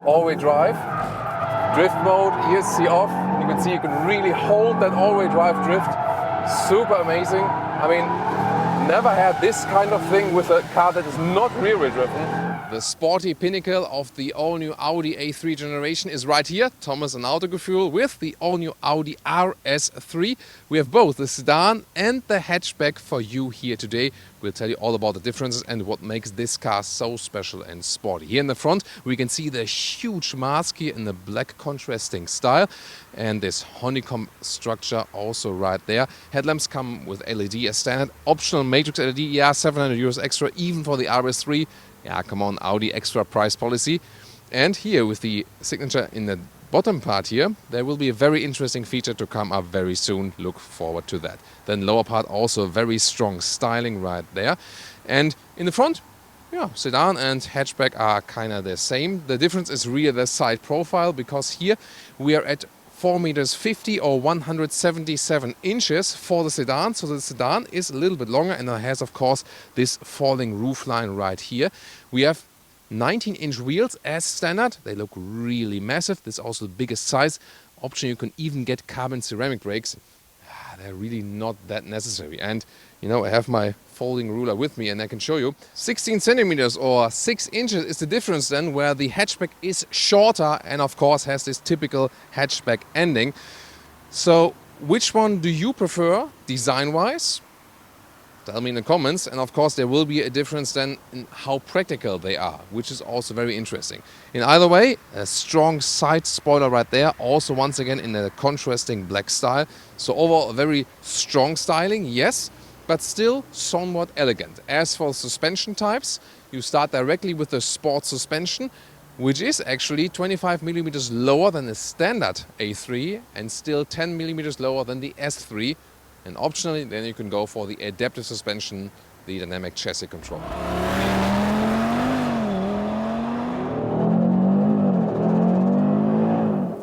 All-wheel drive, drift mode, ESC off. You can see you can really hold that all-wheel drive drift. Super amazing. I mean, never had this kind of thing with a car that is not rear-wheel driven. The sporty pinnacle of the all-new Audi A3 generation is right here. Thomas and Autogefühl with the all-new Audi RS3. We have both the sedan and the hatchback for you here today. We'll tell you all about the differences and what makes this car so special and sporty. Here in the front we can see the huge mask here in the black contrasting style and this honeycomb structure also right there. Headlamps come with LED as standard. Optional matrix LED, yeah, 700 euros extra even for the RS3. Yeah, come on, Audi extra price policy. And here with the signature in the bottom part here, there will be a very interesting feature to come up very soon. Look forward to that. Then lower part also very strong styling right there. And in the front, yeah, sedan and hatchback are kind of the same. The difference is really the side profile, because here we are at 4 meters 50 or 177 inches for the sedan. So the sedan is a little bit longer and it has, of course, this falling roofline right here. We have 19-inch wheels as standard. They look really massive. This is also the biggest size option. You can even get carbon ceramic brakes. They're really not that necessary. And you know, I have my folding ruler with me and I can show you 16 centimeters or 6 inches is the difference then, where the hatchback is shorter and of course has this typical hatchback ending. So which one do you prefer design wise? Tell me in the comments. And of course there will be a difference then in how practical they are, which is also very interesting. In either way, a strong side spoiler right there, also once again in a contrasting black style. So overall a very strong styling, yes, but still somewhat elegant. As for suspension types, you start directly with the sport suspension, which is actually 25 millimeters lower than the standard A3 and still 10 millimeters lower than the S3. And optionally, then you can go for the adaptive suspension, the dynamic chassis control.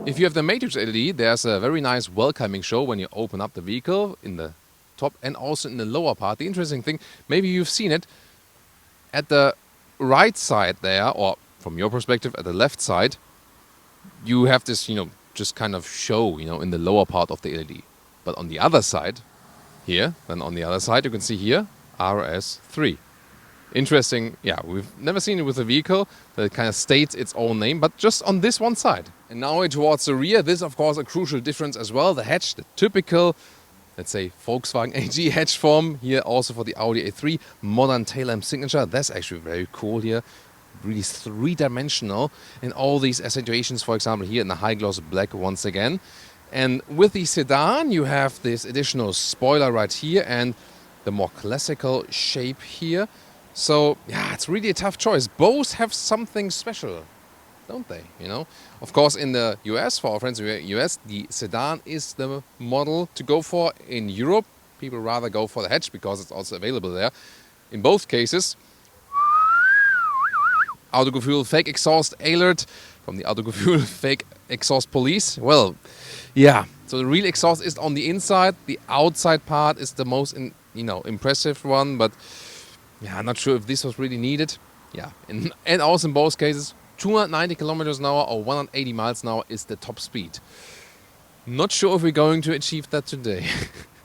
If you have the matrix LED, there's a very nice welcoming show when you open up the vehicle in the top and also in the lower part. The interesting thing, maybe you've seen it, at the right side there, or from your perspective at the left side, you have this, just kind of show, in the lower part of the LED. But on the other side, here, then on the other side, you can see here, RS3. Interesting, yeah, we've never seen it with a vehicle that kind of states its own name, but just on this one side. And now towards the rear, this is of course a crucial difference as well. The hatch, the typical, let's say, Volkswagen AG hatch form, here also for the Audi A3, modern tail lamp signature. That's actually very cool here. Really three-dimensional in all these accentuations, for example, here in the high gloss black once again. And with the sedan, you have this additional spoiler right here and the more classical shape here. So, yeah, it's really a tough choice. Both have something special, don't they? Of course, in the US, for our friends in the US, the sedan is the model to go for. In Europe, people rather go for the hatch because it's also available there. In both cases, Autogefühl fake exhaust alert from the Autogefühl fake exhaust police. Well, yeah, so the real exhaust is on the inside. The outside part is the most, impressive one. But yeah, I'm not sure if this was really needed. Yeah, and also in both cases, 290 kilometers an hour or 180 miles an hour is the top speed. Not sure if we're going to achieve that today.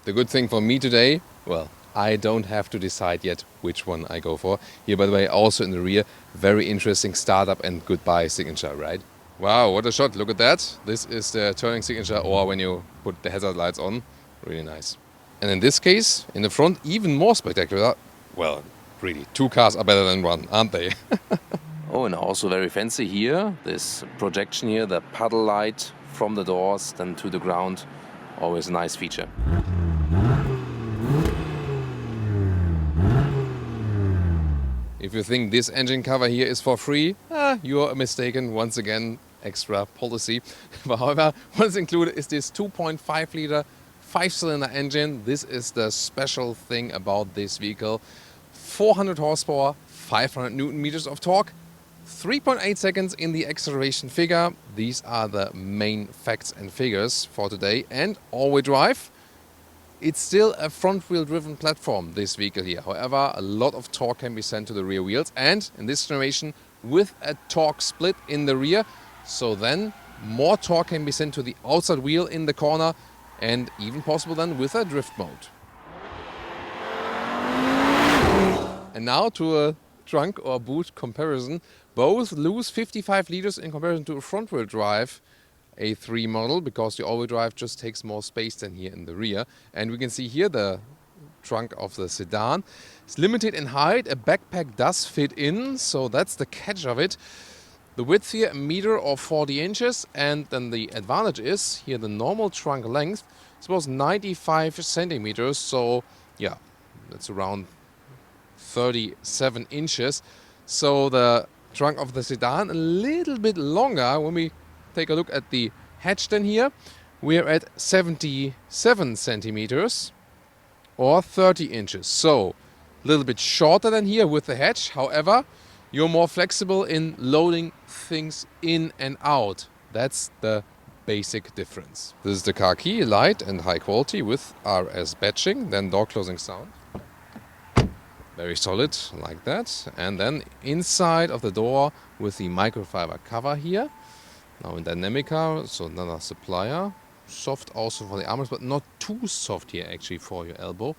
The good thing for me today, well, I don't have to decide yet which one I go for. Here, by the way, also in the rear, very interesting startup and goodbye signature, right? Wow, what a shot, look at that. This is the turning signature, or when you put the hazard lights on, really nice. And in this case, in the front, even more spectacular. Well, really, two cars are better than one, aren't they? Oh, and also very fancy here, this projection here, the puddle light from the doors then to the ground, always a nice feature. If you think this engine cover here is for free, you are mistaken. Once again, extra policy. However, what's included is this 2.5 liter 5-cylinder engine. This is the special thing about this vehicle. 400 horsepower, 500 Newton meters of torque, 3.8 seconds in the acceleration figure. These are the main facts and figures for today. And all-wheel drive. It's still a front-wheel driven platform, this vehicle here. However, a lot of torque can be sent to the rear wheels. And in this generation, with a torque split in the rear, So then more torque can be sent to the outside wheel in the corner, and even possible then with a drift mode. And now to a trunk or boot comparison. Both lose 55 liters in comparison to a front-wheel drive A3 model, because the all-wheel drive just takes more space than here in the rear. And we can see here the trunk of the sedan. It's limited in height. A backpack does fit in, so that's the catch of it. The width here, 1 meter or 40 inches, and then the advantage is here the normal trunk length is about 95 centimeters, so yeah, that's around 37 inches. So the trunk of the sedan a little bit longer. When we take a look at the hatch then here, we're at 77 centimeters or 30 inches. So a little bit shorter than here with the hatch. However, you're more flexible in loading things in and out. That's the basic difference. This is the car key, light and high quality with RS badging, then door closing sound. Very solid, like that. And then inside of the door with the microfiber cover here. Now in Dynamica, so another supplier. Soft also for the armrest, but not too soft here actually for your elbow.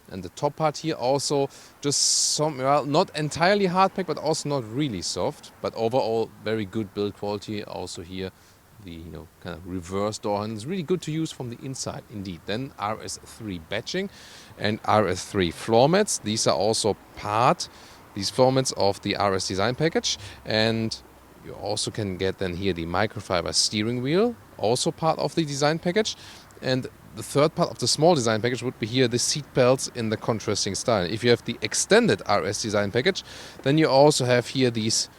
And the top part here also just some, well, not entirely hard pack, but also not really soft. But overall, very good build quality. Also here, the kind of reverse door handle is really good to use from the inside indeed. Then RS3 badging and RS3 floor mats. These are also these floor mats of the RS design package. And you also can get then here the microfiber steering wheel, also part of the design package. And the third part of the small design package would be here the seat belts in the contrasting style. If you have the extended RS design package, then you also have here these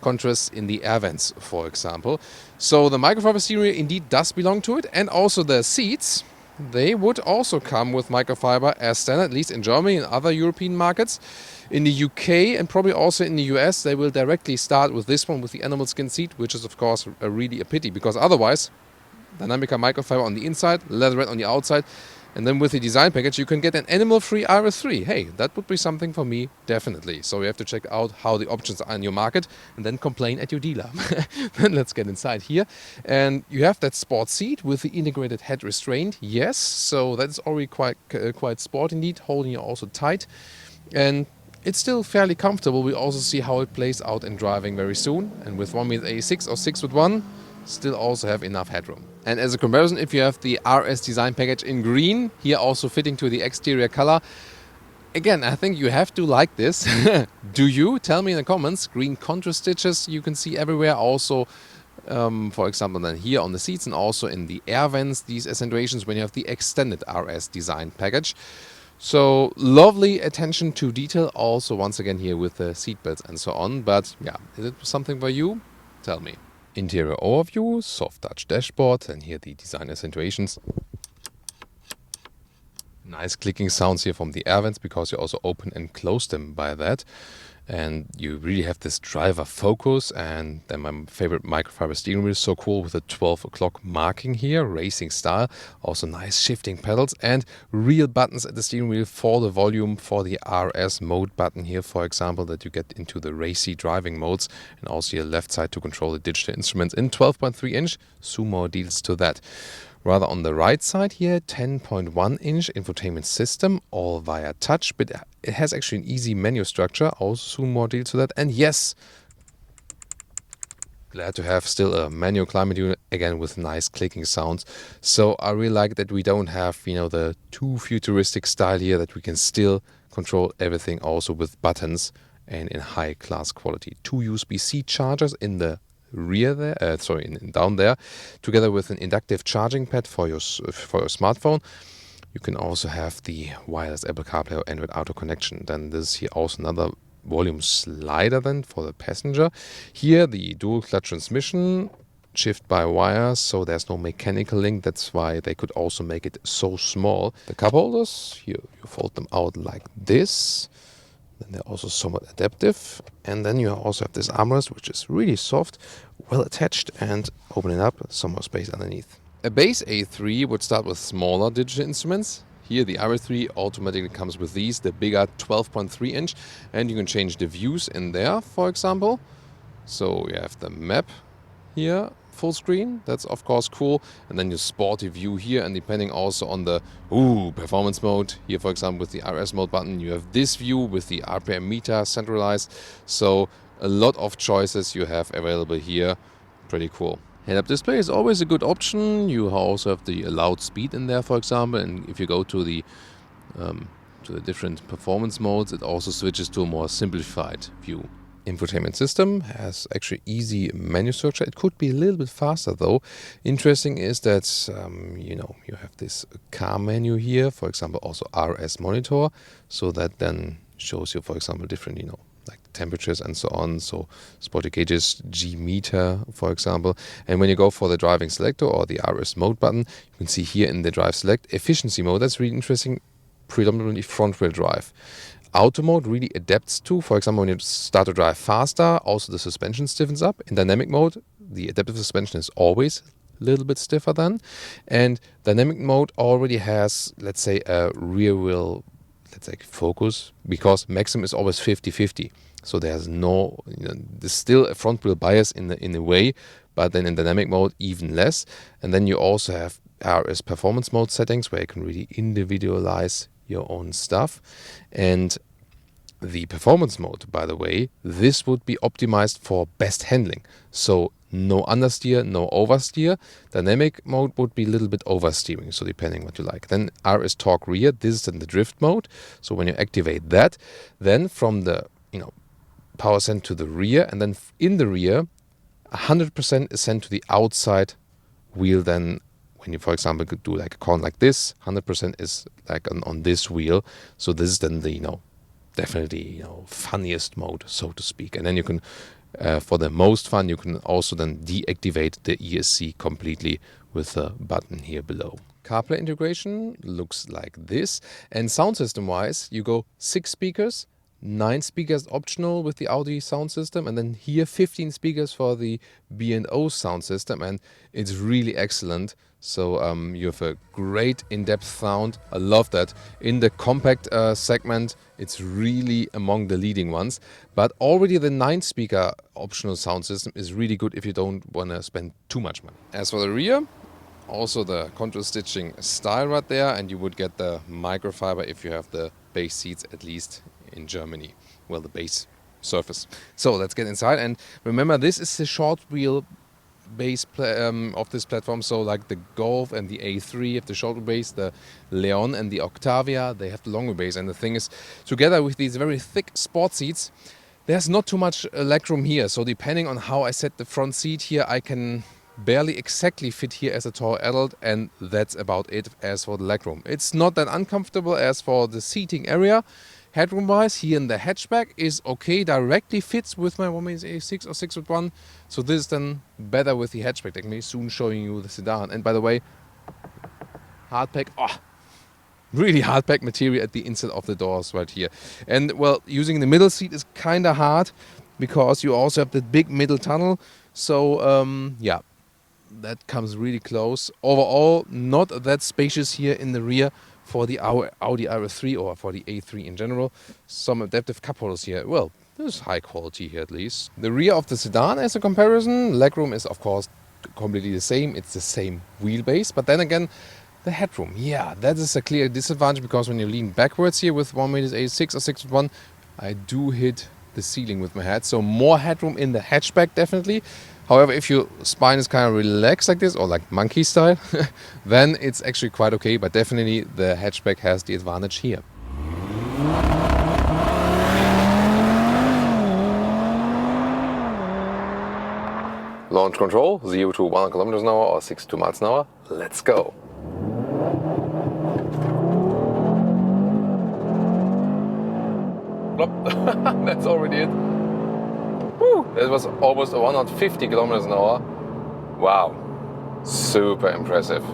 contrasts in the air vents, for example. So the microfiber steering wheel indeed does belong to it, and also the seats, they would also come with microfiber as standard, at least in Germany and other European markets. In the UK and probably also in the US, they will directly start with this one, with the animal skin seat, which is of course really a pity, because otherwise Dynamica microfiber on the inside, leatherette on the outside, and then with the design package you can get an animal-free RS3. Hey, that would be something for me, definitely. So you have to check out how the options are in your market and then complain at your dealer. Then let's get inside here. And you have that sport seat with the integrated head restraint. Yes, so that's already quite sport indeed, holding you also tight. And it's still fairly comfortable. We also see how it plays out in driving very soon. And with 1.86 or 6'1", still also have enough headroom. And as a comparison, if you have the RS design package in green, here also fitting to the exterior color, again, I think you have to like this. Do you? Tell me in the comments. Green contrast stitches you can see everywhere. Also, for example, then here on the seats and also in the air vents, these accentuations when you have the extended RS design package. So lovely attention to detail also once again here with the seat belts and so on. But yeah, is it something for you? Tell me. Interior overview, soft touch dashboard, and here the design accentuations. Nice clicking sounds here from the air vents, because you also open and close them by that. And you really have this driver focus. And then my favorite microfiber steering wheel is so cool with the 12 o'clock marking here, racing style. Also nice shifting pedals and real buttons at the steering wheel for the volume, for the RS mode button here, for example, that you get into the racy driving modes. And also your left side to control the digital instruments in 12.3 inch. Soon more deals to that. Rather on the right side here, 10.1 inch infotainment system, all via touch, but it has actually an easy menu structure. Also soon more details to that. And yes, glad to have still a manual climate unit, again with nice clicking sounds. So I really like that we don't have, the too futuristic style here, that we can still control everything also with buttons and in high class quality. 2 USB-C chargers in the rear there, down there, together with an inductive charging pad for your smartphone. You can also have the wireless Apple CarPlay or Android Auto connection. Then this is here also another volume slider then for the passenger. Here the dual clutch transmission, shift by wire, so there's no mechanical link. That's why they could also make it so small. The cup holders, here you fold them out like this. Then they're also somewhat adaptive. And then you also have this armrest, which is really soft, well attached, and opening up, some more space underneath. A base A3 would start with smaller digital instruments. Here the RS3 automatically comes with these, the bigger 12.3 inch, and you can change the views in there, for example. So you have the map here, full screen. That's of course cool. And then your sporty view here, and depending also on the performance mode. Here, for example, with the RS mode button, you have this view with the RPM meter centralized. So a lot of choices you have available here. Pretty cool. Head-up display is always a good option. You also have the allowed speed in there, for example, and if you go to the different performance modes, it also switches to a more simplified view. Infotainment system has actually easy menu searcher. It could be a little bit faster though. Interesting is that you have this car menu here, for example, also RS monitor, so that then shows you, for example, different like temperatures and so on. So sporty gauges, G meter, for example. And when you go for the driving selector or the RS mode button, you can see here in the drive select efficiency mode. That's really interesting. Predominantly front wheel drive. Auto mode really adapts to, for example, when you start to drive faster, also the suspension stiffens up. In dynamic mode, the adaptive suspension is always a little bit stiffer then. And dynamic mode already has, let's say, a rear wheel, let's say, focus, because maximum is always 50-50. So there's no, there's still a front wheel bias in a way, but then in dynamic mode, even less. And then you also have RS performance mode settings where you can really individualize your own stuff. And the performance mode, by the way, this would be optimized for best handling. So no understeer, no oversteer. Dynamic mode would be a little bit oversteering, so depending what you like. Then RS torque rear, this is in the drift mode. So when you activate that, then from the power sent to the rear, and then in the rear, 100% is sent to the outside wheel. Then when you, for example, could do like a corner like this, 100% is like on this wheel. So this is then the definitely funniest mode, so to speak. And then you can, for the most fun, you can also then deactivate the ESC completely with the button here below. CarPlay integration looks like this. And sound system wise, you go 6 speakers, 9 speakers optional with the Audi sound system, and then here 15 speakers for the B&O sound system, and it's really excellent. So you have a great in-depth sound. I love that. In the compact segment, it's really among the leading ones. But already the 9-speaker optional sound system is really good if you don't want to spend too much money. As for the rear, also the contour stitching style right there, and you would get the microfiber if you have the base seats, at least in Germany. Well, the base surface. So let's get inside, and remember, this is the short wheel base of this platform. So like the Golf and the A3 have the short wheelbase, the Leon and the Octavia, they have the long wheelbase. And the thing is, together with these very thick sport seats, there's not too much legroom here. So depending on how I set the front seat here, I can barely exactly fit here as a tall adult, and that's about it as for the legroom. It's not that uncomfortable as for the seating area. Headroom wise, here in the hatchback is okay, directly fits with my 1.6 or 6'1". So this is then better with the hatchback. I may soon showing you the sedan. And by the way, hardpack, really hardpack material at the inside of the doors right here. And well, using the middle seat is kind of hard because you also have the big middle tunnel. So yeah, that comes really close. Overall, not that spacious here in the rear for the Audi RS3 or for the A3 in general. Some adaptive cup holders here. Well, there's high quality here at least. The rear of the sedan as a comparison, legroom is of course completely the same. It's the same wheelbase, but then again, the headroom, yeah, that is a clear disadvantage because when you lean backwards here with 1.6 or 6'1", I do hit the ceiling with my head. So more headroom in the hatchback definitely. However, if your spine is kind of relaxed like this, or like monkey style, then it's actually quite okay, but definitely the hatchback has the advantage here. Launch control, 0 to 1 kilometers an hour or 6 to miles an hour. Let's go. That's already it. Whew, that was almost 150 kilometers an hour. Wow, super impressive.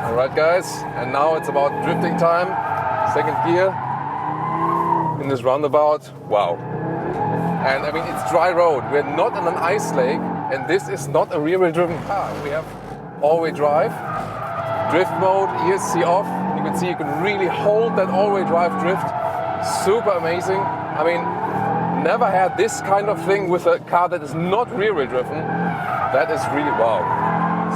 Alright guys, and now it's about drifting time. Second gear in this roundabout. Wow. And I mean, it's dry road. We're not in an ice lake, and this is not a rear-wheel driven car. We have all-wheel drive, drift mode, ESC off. You can see you can really hold that all-wheel drive drift. Super amazing. I mean, never had this kind of thing with a car that is not rear-wheel driven. That is really wow.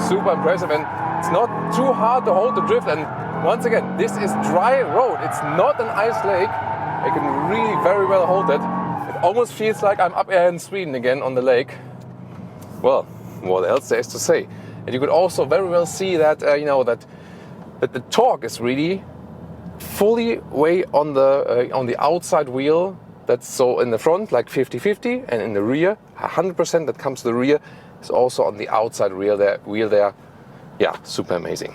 Super impressive, and it's not too hard to hold the drift. And once again, this is dry road. It's not an ice lake. I can really very well hold it. It almost feels like I'm up here in Sweden again on the lake. Well, what else there is to say? And you could also very well see that that the torque is really fully way on the outside wheel. That's so in the front like 50-50, and in the rear 100% that comes to the rear is also on the outside wheel there. Yeah, super amazing.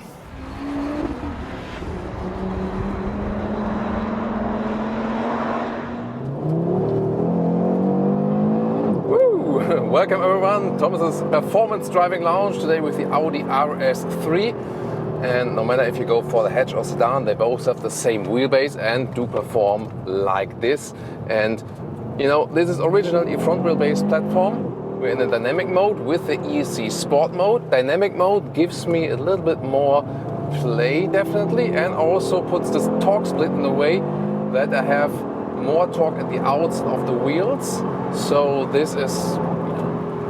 Welcome everyone, Thomas's Performance Driving Lounge today with the Audi RS3. And no matter if you go for the hatch or sedan, they both have the same wheelbase and do perform like this. And this is originally a front wheel-based platform. We're in the dynamic mode with the ESC Sport mode. Dynamic mode gives me a little bit more play definitely, and also puts this torque split in a way that I have more torque at the outside of the wheels. So this is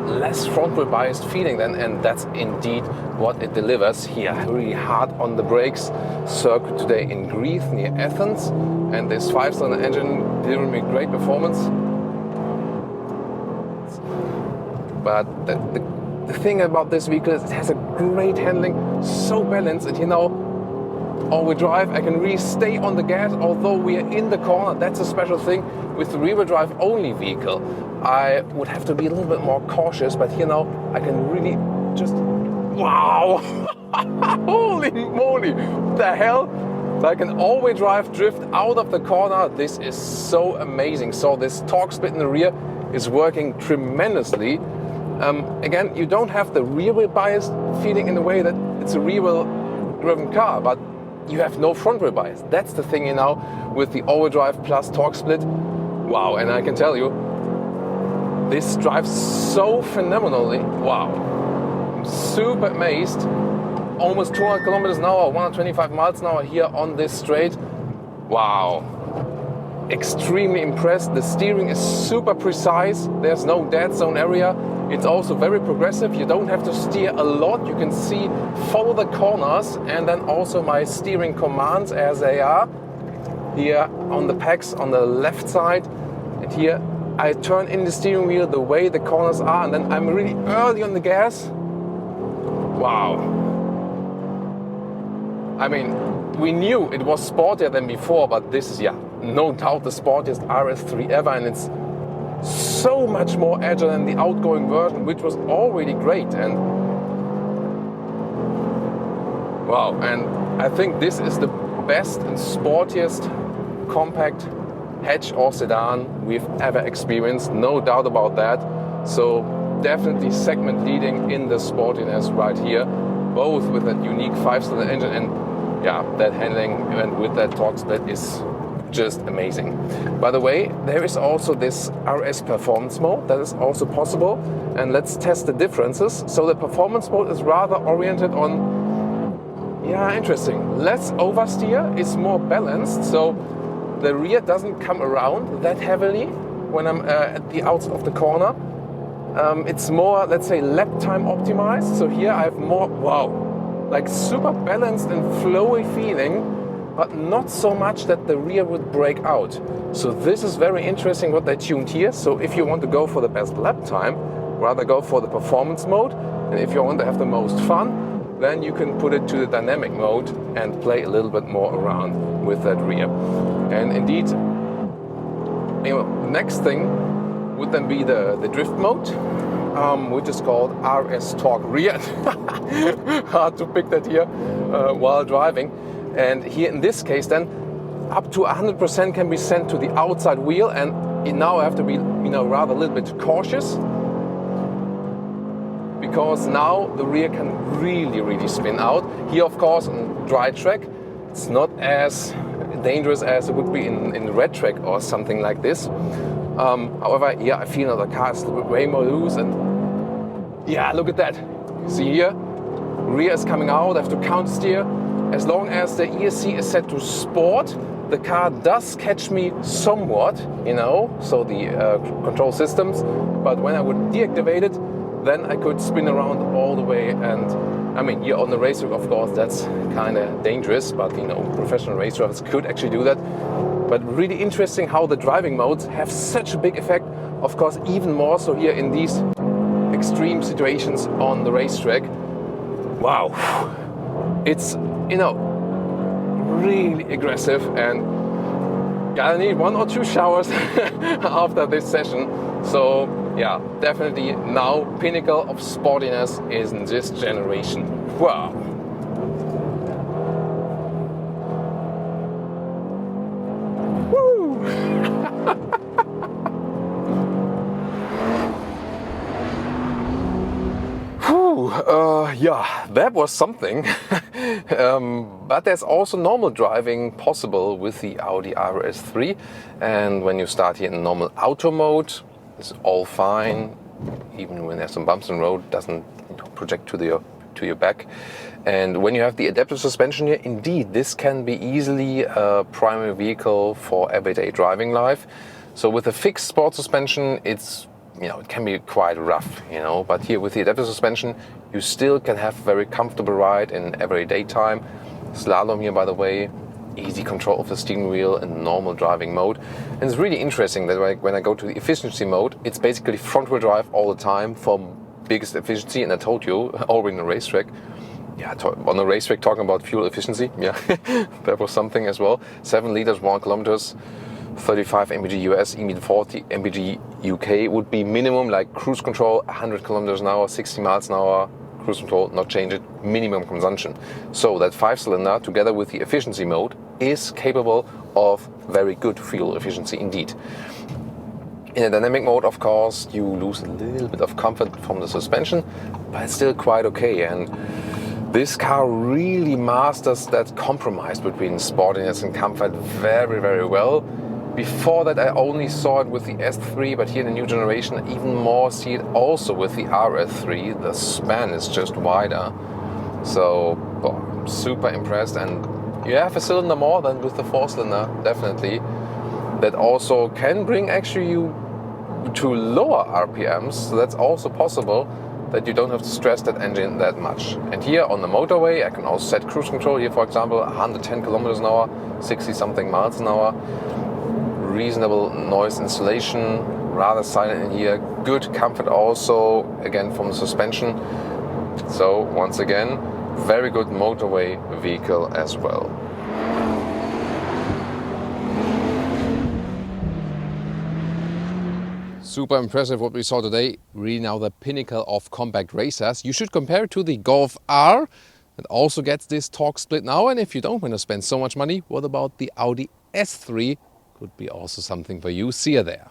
less front wheel biased feeling then, and that's indeed what it delivers here. Really hard on the brakes. Circuit today in Greece near Athens, and this 5-cylinder engine delivering me great performance. But the thing about this vehicle is it has a great handling, so balanced, and all-wheel drive, I can really stay on the gas although we are in the corner. That's a special thing. With the rear-wheel drive only vehicle, I would have to be a little bit more cautious, but here now I can really just, wow, holy moly, what the hell? Like an all-wheel drive drift out of the corner. This is so amazing. So this torque split in the rear is working tremendously. Again, you don't have the rear-wheel bias feeling in the way that it's a rear-wheel driven car, but you have no front-wheel bias. That's the thing with the all-wheel drive plus torque split. Wow, and I can tell you, this drives so phenomenally. Wow, I'm super amazed. Almost 200 kilometers an hour, 125 miles an hour here on this straight. Wow, extremely impressed. The steering is super precise. There's no dead zone area. It's also very progressive. You don't have to steer a lot. You can follow the corners, and then also my steering commands as they are here on the pegs on the left side. And here I turn in the steering wheel the way the corners are, and then I'm really early on the gas. Wow. I mean, we knew it was sportier than before, but this is, no doubt the sportiest RS3 ever, and it's so much more agile than the outgoing version, which was already great. And wow, and I think this is the best and sportiest compact hatch or sedan we've ever experienced, no doubt about that. So definitely segment leading in the sportiness right here, both with that unique 5-cylinder engine and that handling, and with that torque split is just amazing. By the way, there is also this RS performance mode that is also possible, and let's test the differences. So the performance mode is rather oriented on, interesting, less oversteer, is more balanced, so the rear doesn't come around that heavily when I'm at the outside of the corner. It's more, let's say, lap time optimized. So here I have more, like super balanced and flowy feeling, but not so much that the rear would break out. So this is very interesting what they tuned here. So if you want to go for the best lap time, rather go for the performance mode. And if you want to have the most fun, then you can put it to the dynamic mode and play a little bit more around with that rear. And indeed, next thing would then be the drift mode, which is called RS Torque Rear. Hard to pick that here while driving. And here in this case then, up to 100% can be sent to the outside wheel, and now I have to be rather a little bit cautious, because now the rear can really spin out. Here of course on dry track it's not as dangerous as it would be in red track or something like this. However, I feel the car is way more loose, and look at that. See here, rear is coming out, I have to counter steer. as long as the ESC is set to sport, the car does catch me somewhat, you know, so the control systems, but when I would deactivate it, then I could spin around all the way. And I mean, here on the racetrack, of course, that's kind of dangerous, but you know, professional race drivers could actually do that. But really interesting how the driving modes have such a big effect, of course, even more so here in these extreme situations on the racetrack. Wow, it's, you know, really aggressive, and gonna need 1 or 2 showers after this session. So yeah, definitely now pinnacle of sportiness is in this generation. Wow. Woo. Yeah, that was something. But there's also normal driving possible with the Audi RS3. And when you start here in normal auto mode, it's all fine. Even when there's some bumps in the road, doesn't project to your back. And when you have the adaptive suspension here, indeed, this can be easily a primary vehicle for everyday driving life. So with a fixed sport suspension, it's, you know, it can be quite rough, you know, but here with the adaptive suspension, you still can have very comfortable ride in everyday time. Slalom here, by the way, easy control of the steering wheel in normal driving mode. And it's really interesting that when I go to the efficiency mode, it's basically front wheel drive all the time for biggest efficiency. And I told you, already on the racetrack, yeah, on the racetrack talking about fuel efficiency, yeah, that was something as well. 7 liters, 1 kilometers. 35 mpg US, even 40 mpg UK would be minimum, like cruise control, 100 kilometers an hour, 60 miles an hour, cruise control, not change it, minimum consumption. So that 5-cylinder, together with the efficiency mode, is capable of very good fuel efficiency indeed. In a dynamic mode, of course, you lose a little bit of comfort from the suspension, but it's still quite okay. And this car really masters that compromise between sportiness and comfort very, very well. Before that, I only saw it with the S3, but here in the new generation, I even more see it also with the RS3. The span is just wider. So, I'm super impressed. And you have a cylinder more than with the 4-cylinder, definitely. That also can bring actually you to lower RPMs. So that's also possible, that you don't have to stress that engine that much. And here on the motorway, I can also set cruise control. Here, for example, 110 kilometers an hour, 60 something miles an hour. Reasonable noise insulation, rather silent in here, good comfort also, again from the suspension. So once again, very good motorway vehicle as well. Super impressive what we saw today, really now the pinnacle of compact racers. You should compare it to the Golf R, that also gets this torque split now. And if you don't want to spend so much money, what about the Audi S3? Could be also something for you. See you there.